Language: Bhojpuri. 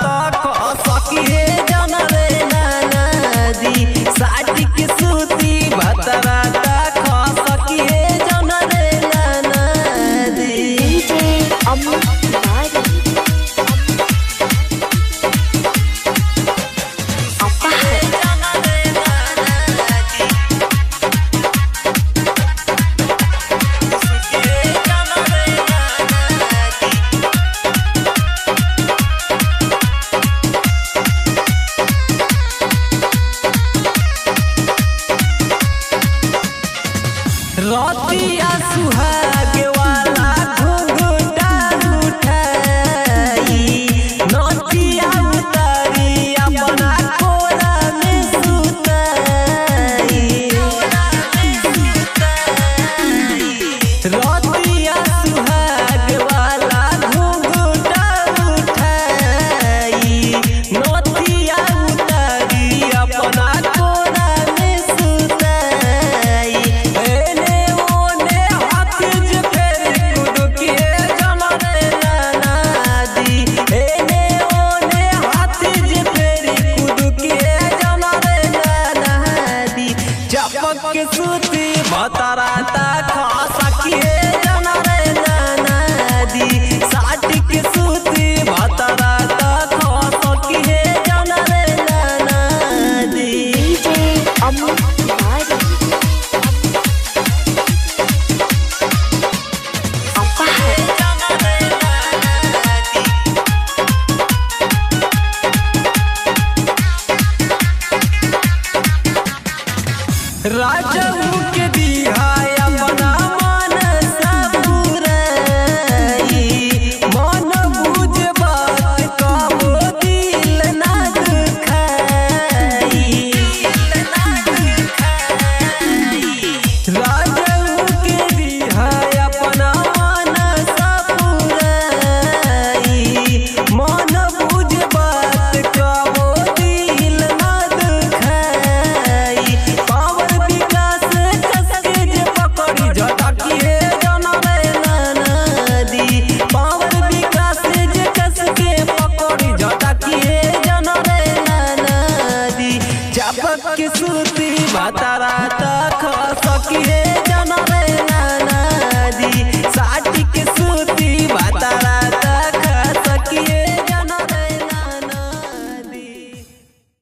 तो सखिए जन रे नदी साटी के सूती भतरा तो सखिए जन रे नदी रतिया सुहाग वाला घुंघटा उठाई नथिया उतारी अपना कोरा में सुताई रतिया सुहाग वाला घुंघटा उठाई नथिया उतारी अपना कोरा में सुताई के सूती भतरा खा सखिए जन रे नदी साटी के सूती भतरा खा सखिए जन रे नदी राजा के दिया